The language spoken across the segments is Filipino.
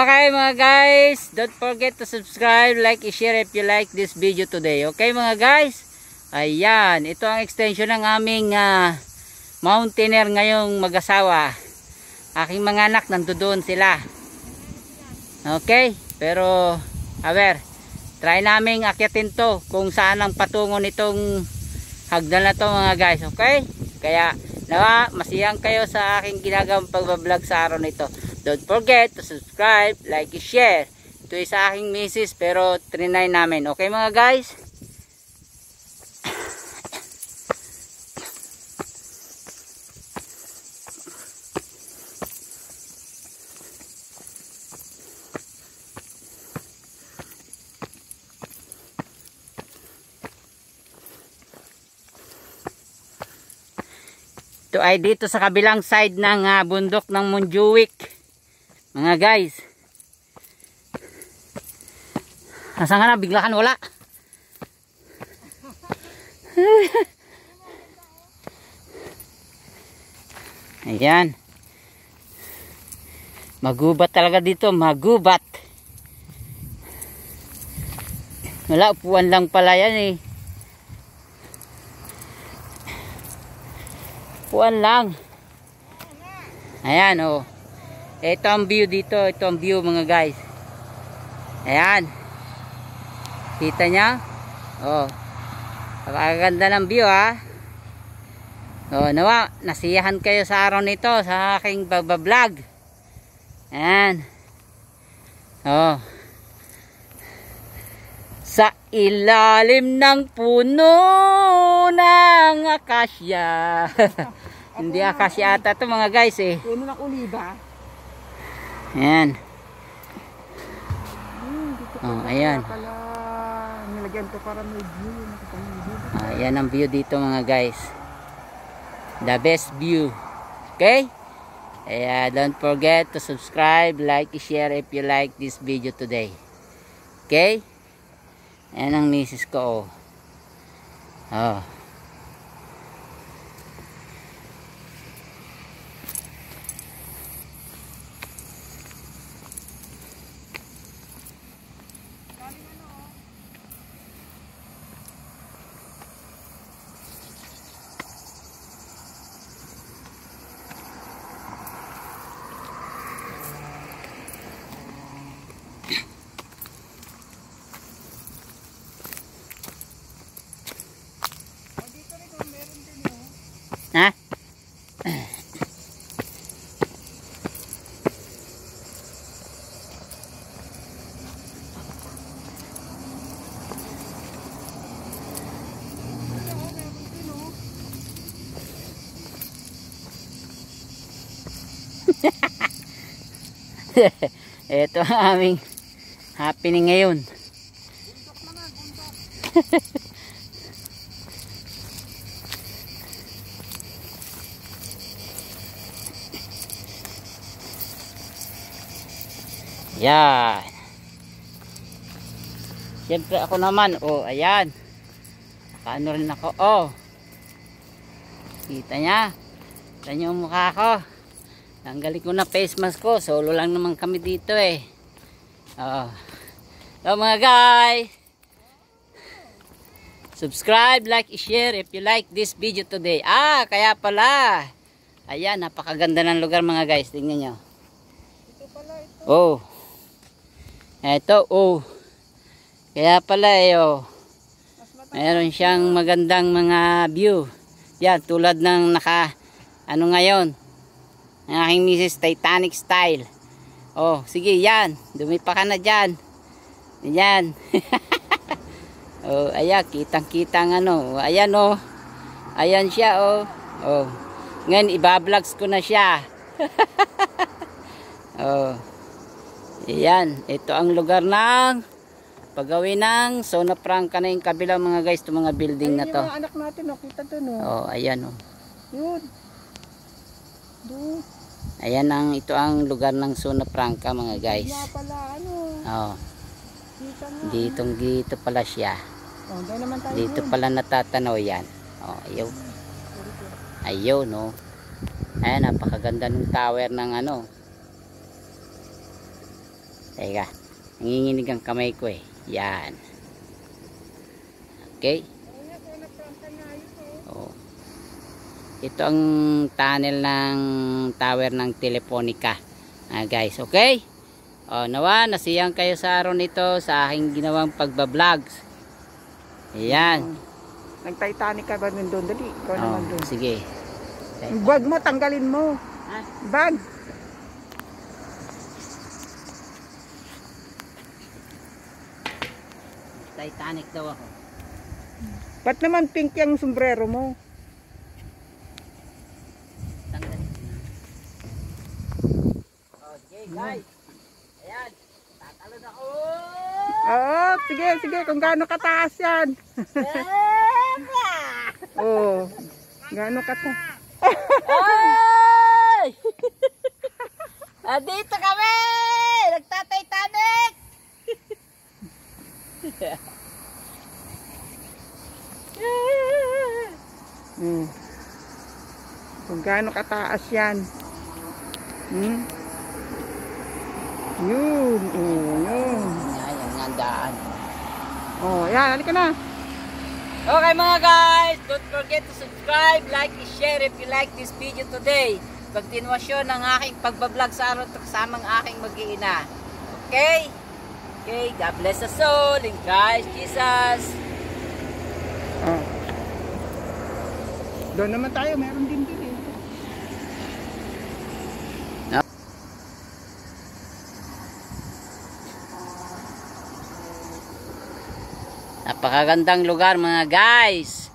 Okay mga guys, don't forget to subscribe, like, share if you like this video today. Okay mga guys, ayan, ito ang extension ng aming mountaineer ngayong mag-asawa. Aking mga anak nandoon sila. Okay, pero try namin akyatin to kung saan ang patungo nitong hagdan na to mga guys. Okay, kaya nawa masiyang kayo sa aking ginagawang pagbablog sa araw nito. Don't forget to subscribe, like, share. Ito ay sa aking misis pero trinay namin. Okay mga guys? Ito ay dito sa kabilang side ng bundok ng Montjuic. Mga guys, asan ka na? Bigla ka wala. Ayan, magubat talaga dito, magubat. Wala, upuan lang pala yan eh. Upuan lang. Ayan oh. Ito ang view dito, ito ang view mga guys. Ayan. Kita nya? Oh. Napakaganda ng view ha. Oh, nawa, nasiyahan kayo sa araw nito sa aking pagbablog. Ayan. Oh. Sa ilalim ng puno ng akasya. Hindi akasya ata to mga guys eh. Puno ng oliba. Ayan. Oh, ayan. Nilagyan to para may view. Ayan ang view dito mga guys. The best view. Okay? Don't forget to subscribe, like, share if you like this video today. Okay? Ayan ang misis ko. Oh. Ha? Ito ang aming happening ngayon. Yan. Siyempre ako naman. Oh, ayan. Paano rin ako. Oh. Kita niya. Kita niyo ang mukha ko. Tanggalin ko na face mask ko. Solo lang naman kami dito eh. Oh. So mga guys. Subscribe, like, share if you like this video today. Kaya pala. Ayan, napakaganda ng lugar mga guys. Tingnan nyo. Ito pala ito. Oh. Ito, oh. Kaya pala oh. Meron siyang magandang mga view. Yan, tulad ng ngayon. Ang aking misis, Titanic style. Oh, sige, yan. Dumipa ka na dyan. Yan. Oh, ayan, kitang-kitang Ayan, oh. Ayan siya, oh. Oh. Ngayon, ibablogs ko na siya. Oh. Ayan, ito ang lugar ng paggawin ng Zona Franca na yung kabilang mga guys, itong mga building na to. Yung mga anak natin, kita to no. Oh, ayan oh. Yun. Doon. Ayan ito ang lugar ng Zona Franca mga guys. Pala, Oh. Dito pala siya. Oh, naman tayo dito pala natatanaw yan. Oh, ayaw. Ayaw no. Ayan, napakaganda ng tower ng Teka, nanginginig ang kamay ko eh. Yan. Okay. Oh. Ito ang tunnel ng tower ng Telefonica. Guys, okay? Oh, nawa, nasiyang kayo sa araw nito sa aking ginawang pagbablog. Ayan. Nag-Titanic ka ba nun doon? Dali, ikaw naman doon. Sige. Yung bag mo, tanggalin mo. Ha? Bag. Titanic daw ako. Ba't naman pink yung sombrero mo? Tanggalin ko na. Oh, sige guys. Ayan. Tatalon ako. Oo, sige, sige. Kung gaano kataas yan. Oo. Gaano kataas. Ay! Andito kami! Nagtatitanic! Kung gaano kataas yan. Yun. Yun. Ayan nga ang daan. Yan. Halika na. Okay mga guys, don't forget to subscribe, like, and share if you like this video today. Kontinuasyon ng aking pagbablog sa araw ito kasamang aking mag-iina. Okay? Okay, God bless us all in Christ Jesus. Doon naman tayo, meron din din. Napakagandang lugar mga guys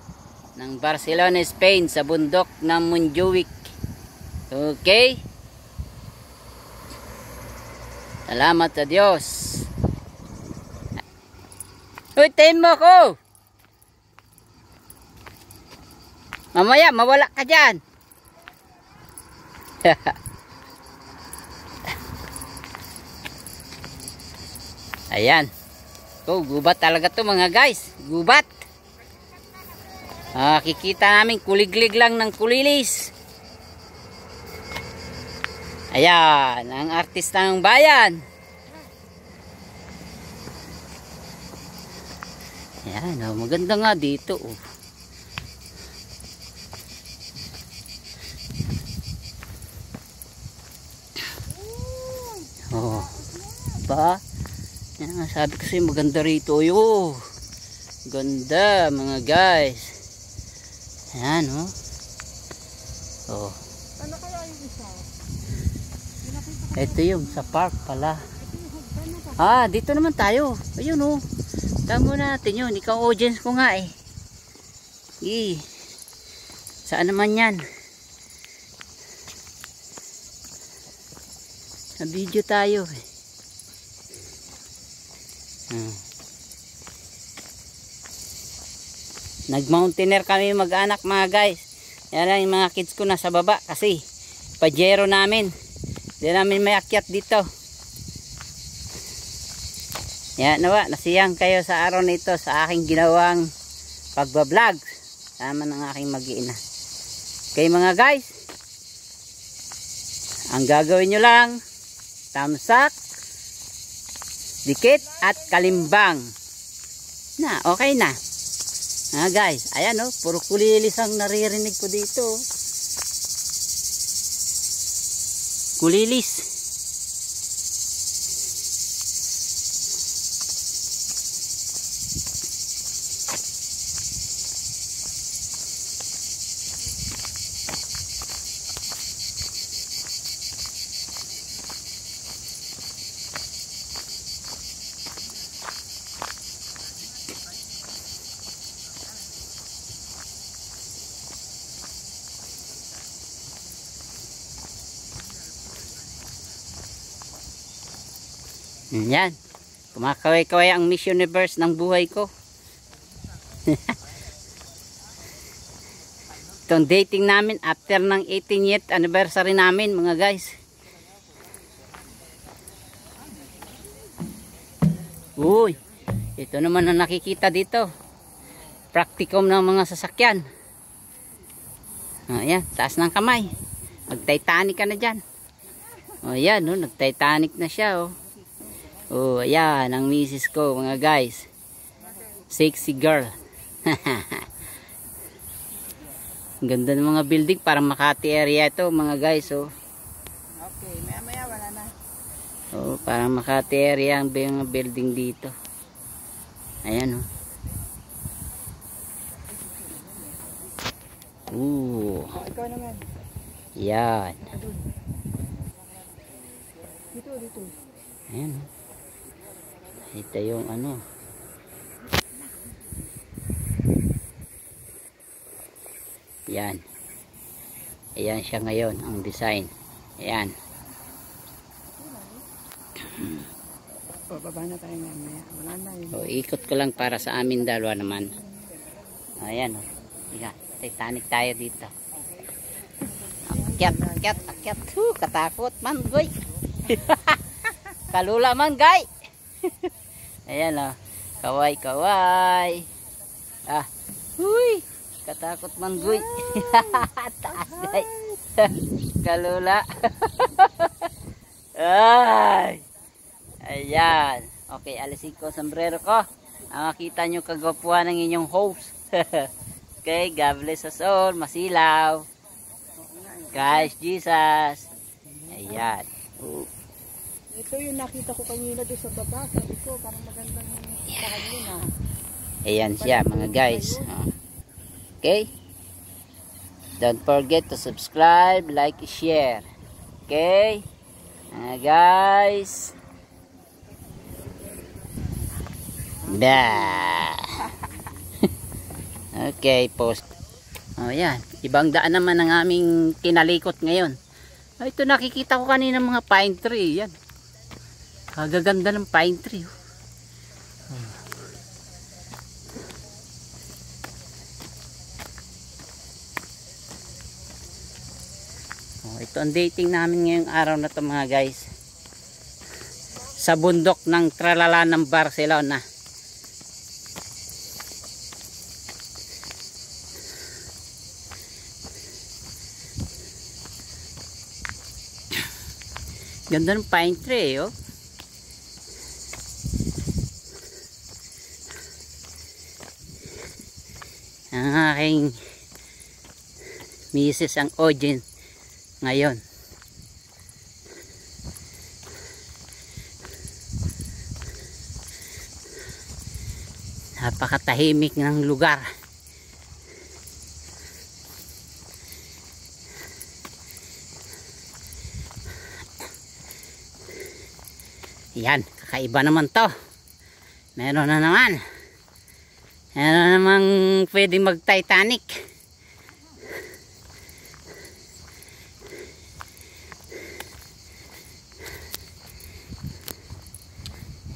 ng Barcelona, Spain sa bundok ng Montjuic. Okay? Salamat sa Diyos. Uy, tayin mo ako! Mamaya, mawala ka dyan. Ayan. Oh, gubat talaga to mga guys. Gubat. Kikita namin kuliglig lang ng kulilis. Ayan, ang artista ng bayan. Ayan, maganda nga dito. Oh, ba? Yan, sabi ko sa'yo maganda rito. Yo, ganda mga guys. Ayan oh. Ano kaya yung isa? Ito yung sa park pala. Dito naman tayo. Ayun tamo natin yun. Ikaw audience ko nga eh. Saan naman yan? Sa video tayo eh. Nag-mountaineer kami mag-anak mga guys. Yan lang yung mga kids ko nasa baba kasi pajero namin. Hindi namin may akyat dito. Yan nawa, nasiyang kayo sa araw nito sa aking ginawang pagbablog. Sama ng aking mag-iina. Okay mga guys. Ang gagawin nyo lang, tamsak, dikit at kalimbang. Okay na. Guys, ayan puro kulilis ang naririnig ko dito. Kulilis. Yan. Kumakaway-kaway ang Miss Universe ng buhay ko. Itong dating namin after ng 18th anniversary namin mga guys. Uy, ito naman ang nakikita dito. Practicum ng mga sasakyan. Ayan, taas ng kamay. Mag-Titanic ka na dyan. Ayan, nag-Titanic na siya. Oh, ayan, ang misis ko, mga guys. Sexy girl. Ang ganda ng mga building, parang Makati area ito, mga guys, oh. Okay, maya wala na. Oh, parang Makati area ang mga building dito. Ayan, oh. Oh, ikaw naman. Yan. Dito. Ayan, oh. Ito yung ano. Yan. Ayan siya ngayon, ang design. Ayan. Baba na tayo maya. Wala na yun. So, ikot ko lang para sa amin dalawa naman. Ayan, oh. Ayan, Titanic tayo dito. Akyat. Katakot man, goy. Kalula man, guy. Ayan, oh. Kaway. Ah, huy. Katakot man, goy. Taas, guy. Kalula. Ay. Ayan. Okay, alisin ko sombrero ko. Makita nyo kagwapuan ng inyong host. Okay, God bless us all. Masilaw. Guys, Jesus. Ayan. Ito yung nakita ko kanina doon sa baba. Sabi ko, parang magandang saan yun ah. Ayan siya, mga guys. Okay? Don't forget to subscribe, like, share. Okay? Guys. Okay, post. Oh, yan. Ibang daan naman ang aming kinalikot ngayon. Oh, ito nakikita ko kanina mga pine tree. Yan. Kagaganda ng pine tree. Oh, ito ang dating namin ngayong araw na to, mga guys. Sa bundok ng Tralala ng Barcelona. Ganda ng pine tree, oh. Ang aking misis ang audience ngayon. Napakatahimik ng lugar. Yan, kakaiba naman to. Meron na naman. Meron namang pwedeng mag-Titanic.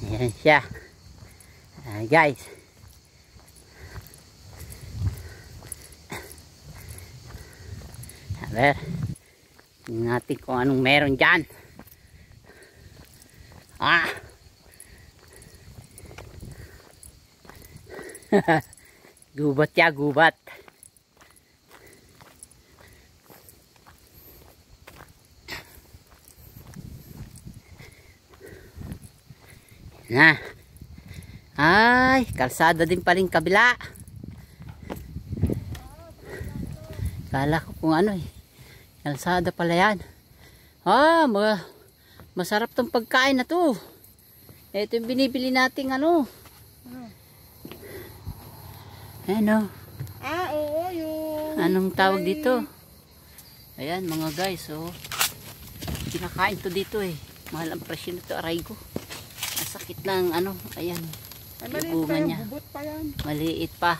Ayan siya. Guys. Saber. Tingnan natin kung anong meron dyan. Ah. Gubat ya, gubat. Na. Ay, kalsada din paling kabila. Kala ko kung ano eh. Kalsada pala yan. Ah, masarap tong pagkain na to. Ito yung binibili nating ano. Ano? Ah, oo, yung... Anong tawag dito? Ayan, mga guys, oh. Kinakain to dito eh. Mahal ang presyo nito, aray ko. Masakit lang, ano, ayan. Ay, yung bunga niya. Bubot pa yan. Maliit pa.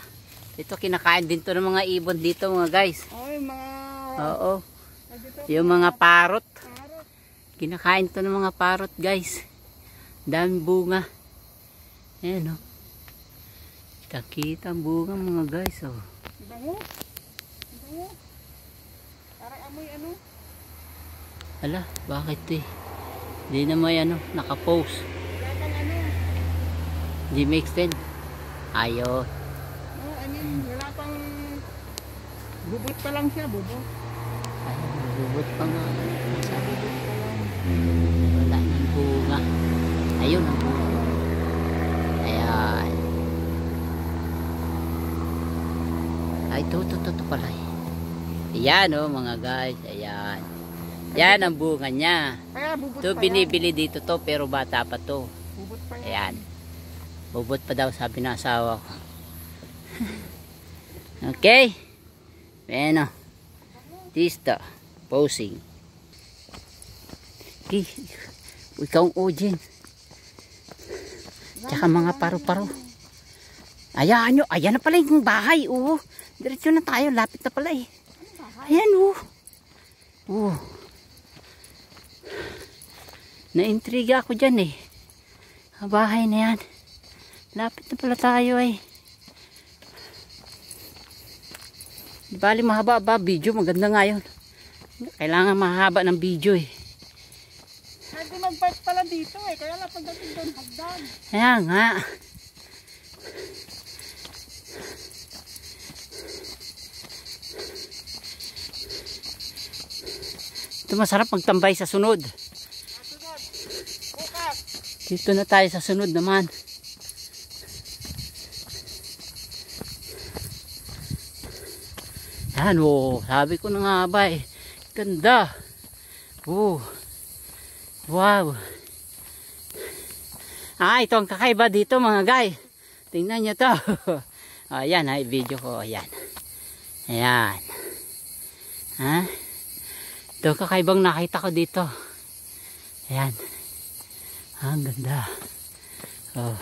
Ito, kinakain din to ng mga ibon dito, mga guys. Ay, mga... Oo. Yung mga parot. Kinakain to ng mga parot, guys. Daming bunga. Ayan, oh. Kita ang bunga, mga guys, oh. Bango. Bango. Parang amoy ano. Ala, bakit eh? Hindi na may ano, nakapost. Wala pang ano. Hindi may extend. Ayun. No, I mean, wala pang... Bubot pa lang siya, bubot. Ayun, bubot pa nga. Bubot pa lang. Wala nang bunga. Ayun ang bunga. Ayan. Ay, ito pala. Ayan oh mga guys. Ayan. Yan ang bunga niya. Kaya bubot Ito pa binibili dito to pero bata pa to. yan. Bubot pa yan. Ayan. Bubot pa daw sabi ng asawa ko. Okay. Bueno. Tista. Posing. Okay. Ikaw ang ojin. Tsaka mga paru-paro. Ayan nyo. Ayan na pala yung bahay. Oo. Diretso na tayo. Lapit na pala eh. Ayan oh. Oo. Naintriga ako dyan eh. Ang bahay na yan. Lapit na pala tayo eh. Di bali mahaba ba video? Maganda nga yun. Kailangan mahaba ng video eh. Pwede mag-park pala dito eh. Kaya lang pagdating doon hagdan. Ayan nga. Ito masarap magtambay sa sunod. Dito na tayo sa sunod naman. Yan oh, sabi ko na nga ba eh. Ganda. Oh. Wow. Ito ang kakaiba dito mga guys. Tingnan nyo to. Ayan ay video ko. Ayan. Ayan. Ha? Ito ang kakaibang nakita ko dito. Ayan. Ang ganda. Oh.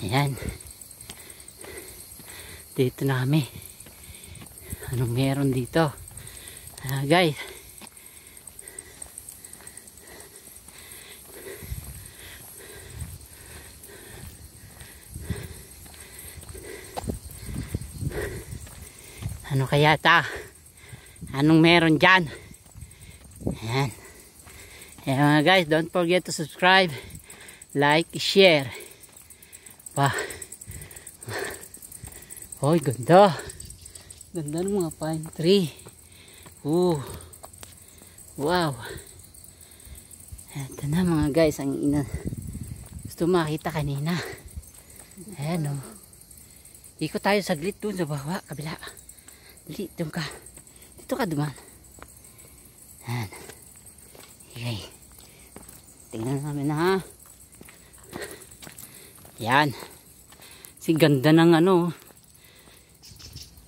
Ayan. Dito na kami. Anong meron dito? Guys. Ano kaya ta? Anong meron dyan? Ayan. Ayan mga guys, don't forget to subscribe, like, share. Pa. Hoy, ganda. Ganda ng mga pine tree. Wow. Ito na mga guys, ang gusto makita kanina. Ayan o. Ikot tayo saglit dun sa baba, kabila. Dali, doon ka. Dito ka duman. Ayan. Okay. Tingnan namin na ha. Yan. Si ganda ng ano.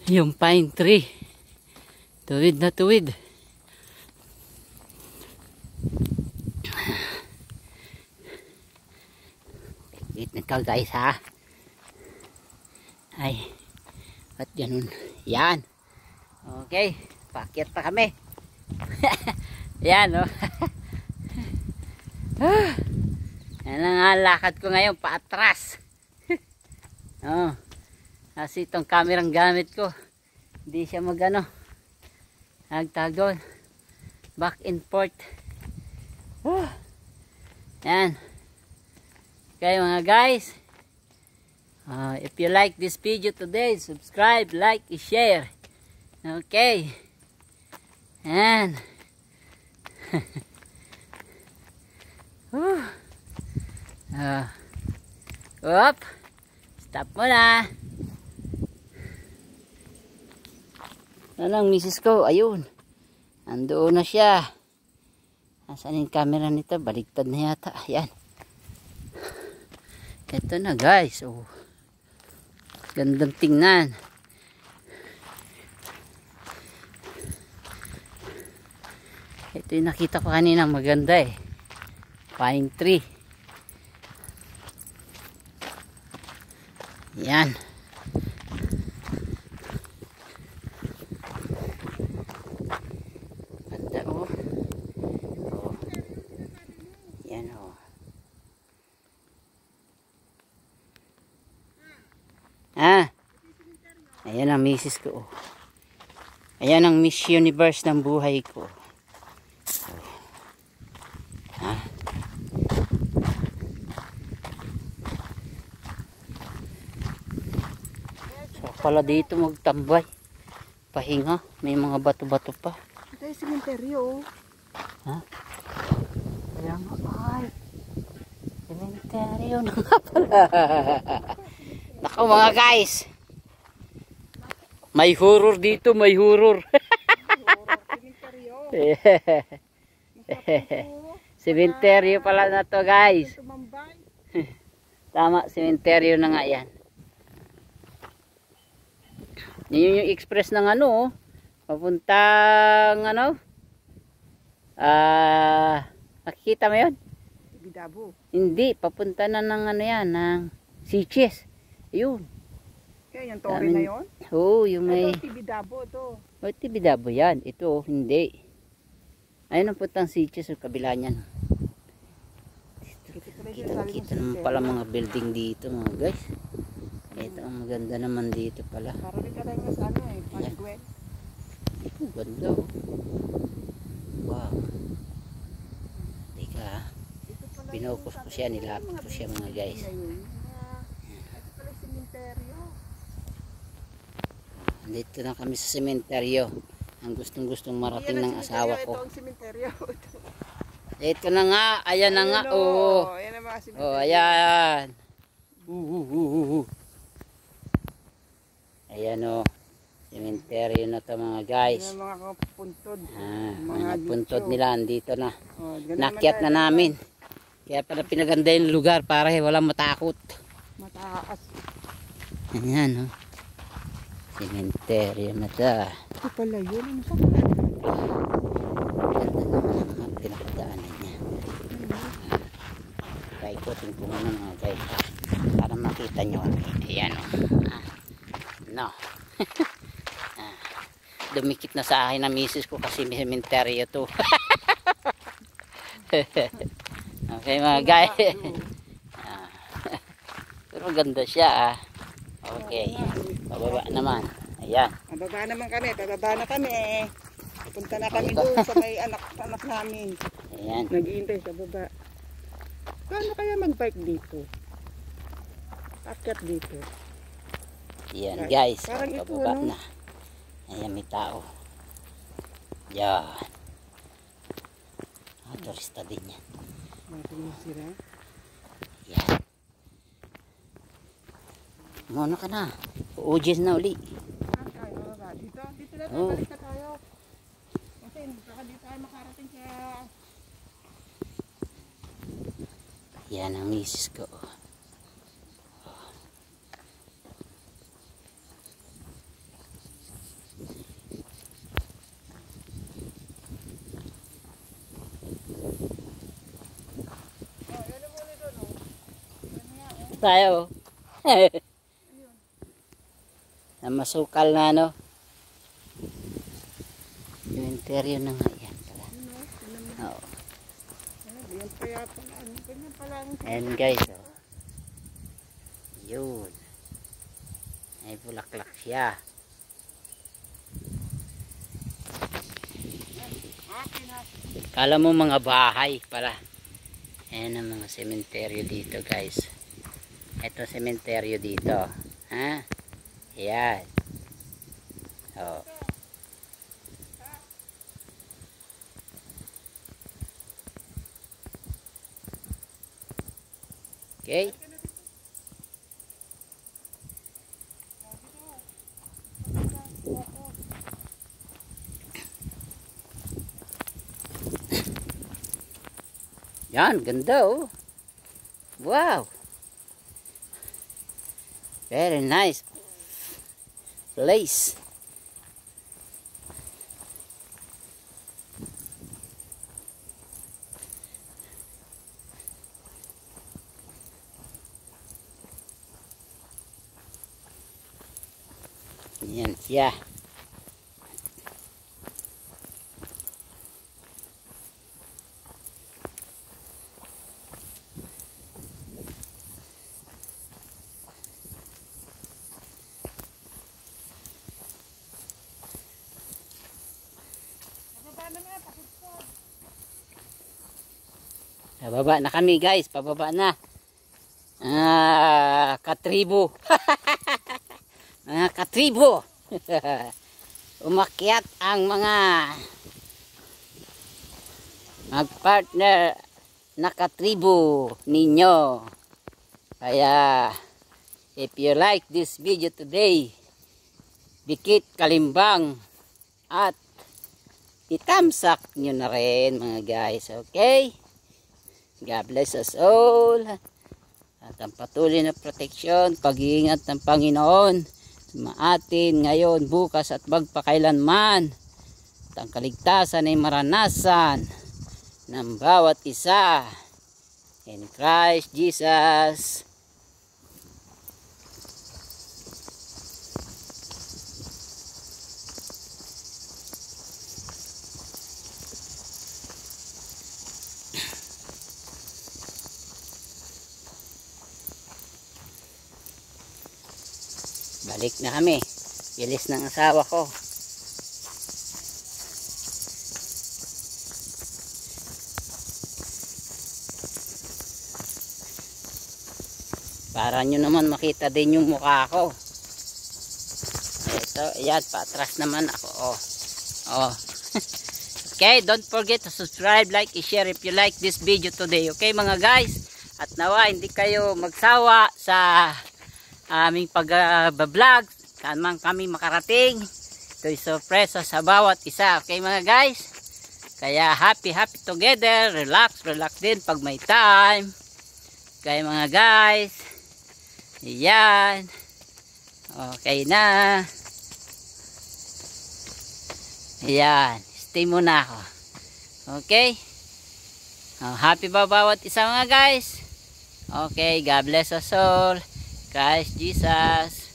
Yung pine tree. Tuwid na tuwid. Wait na ka guys ha. Ay. Ba't ganun? Yan. Okay. Pakyat pa kami. Yan o. Yan ang lakad ko ngayon. Paatras. Kasi itong kamerang gamit ko. Hindi siya magano. Nagtag doon. Back and forth. Yan. Okay mga guys. If you like this video today, subscribe, like, share. Okay. Yan. Stop mo na. Anong misis ko? Ayun. Andoon na siya. Nasaan yung camera nito? Baligtad na yata. Ayan. Ito na guys. Oh. Gandang tingnan. Ito yung nakita ko kanina maganda eh. Pine tree. Yan. Ganda oh. Oh. Yan oh. Ayan ang misis ko oh. Ayan ang Miss Universe ng buhay ko. Pala dito magtambay, pahinga, may mga bato-bato pa. Ito yung sementeryo. Ha? Kaya nga, ay. Sementeryo na nga pala. Naku mga guys. May horror dito, may horror. Sementeryo. Sementeryo pala na to guys. Tumambay. Tama, sementeryo na nga yan. Yun yung express ng ano, oh. Papuntang ano? Nakikita mo yun? Bidabo. Hindi, papunta na ng ano yan, ng Siches. Ayun. Kaya yung tori na yun? Oo, yung may... Ito, Bidabo to. O, Tibidabo yan. Ito, hindi. Ayun ang puntang Siches, sa kabila niyan. Kita naman pala mga building dito mga guys. Ito ang maganda naman dito pala. Parang ka lang sa ano eh, Pagwet. Ang ganda oh. Wow. Teka, binukos ko siya, nilapit ko siya mga guys. Ito pala sementeryo. Dito na kami sa sementeryo. Ang gustong marating ng asawa ko. Ito ang sementeryo. Ito na nga, ayan na nga. Oh. Ayan ang mga sementeryo. Oh, ayan. Ayan oh. Sementeryo na to mga guys. Ayan ang mga puntod. Mga puntod nila andito na. Oh, Nakyat na namin. Kaya pala pinaganda yung lugar para walang matakot. mataas. Ayan oh. Sementeryo na to. Ito pala yun. Ano sa Ganda naman ang mga pinakadaanan niya. Paikutin ko muna mga guys para makita nyo. Ayan o. No. Dumikit na sa akin na misis ko kasi may sementeryo to. Okay mga guys. Pero ganda siya ah. Okay. Pababa naman. Ayan. Pababa naman kami. Pababa na kami. Punta na kami doon sa may anak namin. Ayan. Nag-iintay sa baba. Paano kaya mag-bike dito? Akyat dito. Ayan guys. Parang ito, Pababa ano? na. Ayan may tao. Ayan. Turista din yan. Mga sila. Ayan. Muna ka na. Uujis na uli. Dito na Oh. balik na tayo. Kasi baka di tayo makarating sa... Yan ang misis ko. Tayo. Na masukal na ano. Sementeryo na nga yan pala. Oo. Yan pa yata. Ganyan pala ang... Ayan guys. Oh. Yun. Ay bulaklak siya. Kala mo mga bahay pala. Ayan ang mga sementeryo dito guys. Ito sementeryo dito. Ha? Ayan. Oh. Okay. Yan, ganda oh. Wow. Very nice place. Yan siya. Pababa na kami guys, pababa na. Katribo. Mga katribo. Umakyat ang mga magpartner na katribo ninyo. Kaya if you like this video today, Bikit Kalimbang at itamsak nyo na rin mga guys. Okay, God bless us all, at ang patuloy na proteksyon, pag-iingat ng Panginoon maatin ngayon, bukas at magpakailanman, at ang kaligtasan ay maranasan ng bawat isa in Christ Jesus. Balik na kami. Bilis ng asawa ko. Para nyo naman makita din yung mukha ko. Ito, ayan, patras naman ako. Oh. Okay, don't forget to subscribe, like, share if you like this video today. Okay mga guys? At nawa, hindi kayo magsawa sa aming pag-vlog, saan man kami makarating. Ito'y sorpresa sa bawat isa. Okay mga guys? Kaya happy together. Relax din pag may time. Okay mga guys? Ayan. Okay na. Ayan. Stay muna ako. Okay? Happy ba bawat isa mga guys? Okay, God bless us all. Christ Jesus.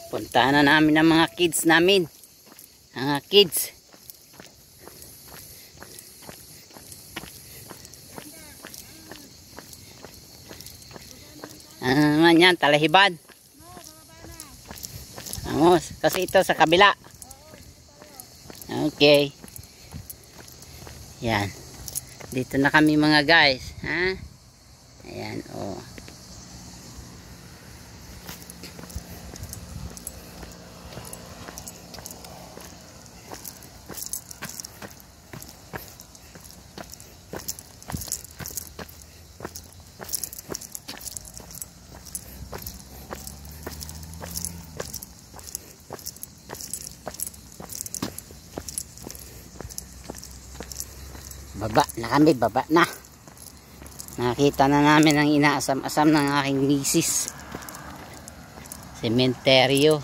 Puntahan na namin ang mga kids namin. Mga kids. Ano naman yan? Talahiban. Vamos. Kasi ito sa kabila. Okay. Yan. Dito na kami mga guys. Ha? Ayan. Oh. Baba na kami, baba na. Nakita na namin ang inaasam-asam ng aking misis. Sementeryo.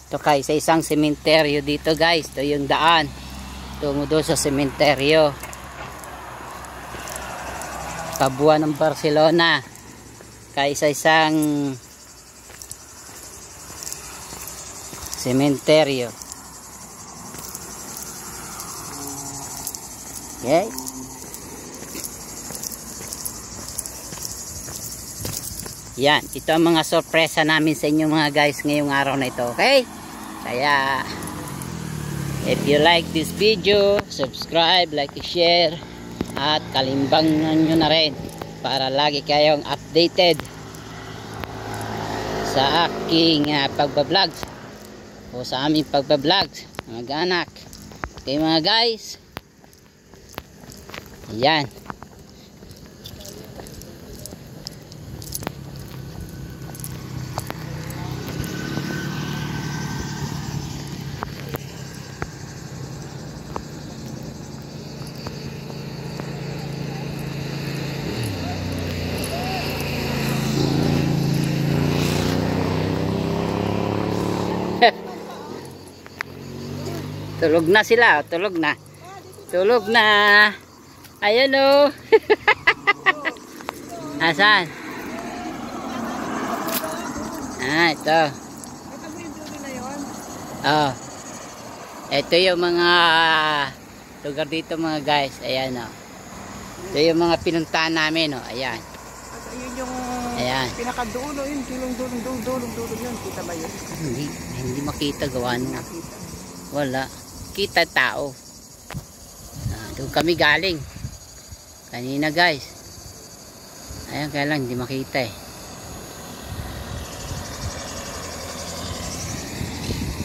Ito kay sa isang sementeryo dito guys. Ito yung daan tungo doon sa sementeryo. Kabuuan ng Barcelona. Kaysa isang sementeryo. Okay? Yan, ito ang mga sorpresa namin sa inyo mga guys ngayong araw na ito. Okay? Kaya if you like this video, subscribe, like, share, at kalimbangan nyo na rin para lagi kayong updated sa aking pagbablog o sa aming pagbablog mga anak. Okay mga guys, ayan. Tulog na sila, tulog na. Tulog na. Ayun oh. Asan? Ito. Ito mo yung dulo na yun? Oh. Ito yung mga lugar dito mga guys. Ayan oh. Ito yung mga pinuntahan namin oh. Ayan. At ayun yung Ayan. pinakadulo yun. Dulong yun. Kita ba yun? Hindi makita gawa nyo. Nakita. Wala. Kita tao. Doon kami galing. Kanina guys. Ayan kaya lang hindi makita eh.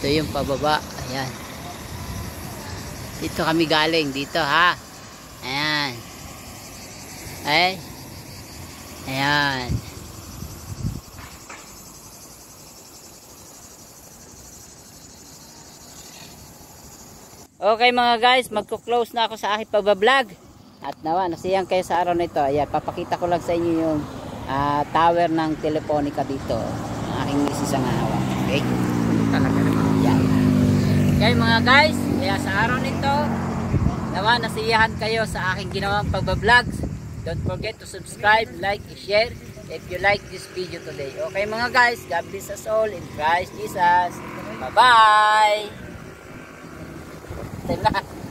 Ito yung pababa. Ayan. Dito kami galing. Dito ha. Ayan. Ay. Ayan. Okay mga guys, magko-close na ako sa aking pagbablog. At nawa, nasiyang kayo sa araw na ito. Ayan, papakita ko lang sa inyo yung tower ng Telefonica dito. Ang aking isang hawak. Okay? Talaga naman. Ayan. Okay mga guys, kaya sa araw nito, nawa, nasiyahan kayo sa aking ginawang pagbablog. Don't forget to subscribe, like, share if you like this video today. Okay mga guys, God bless us all in Christ Jesus. Bye-bye! Ito na.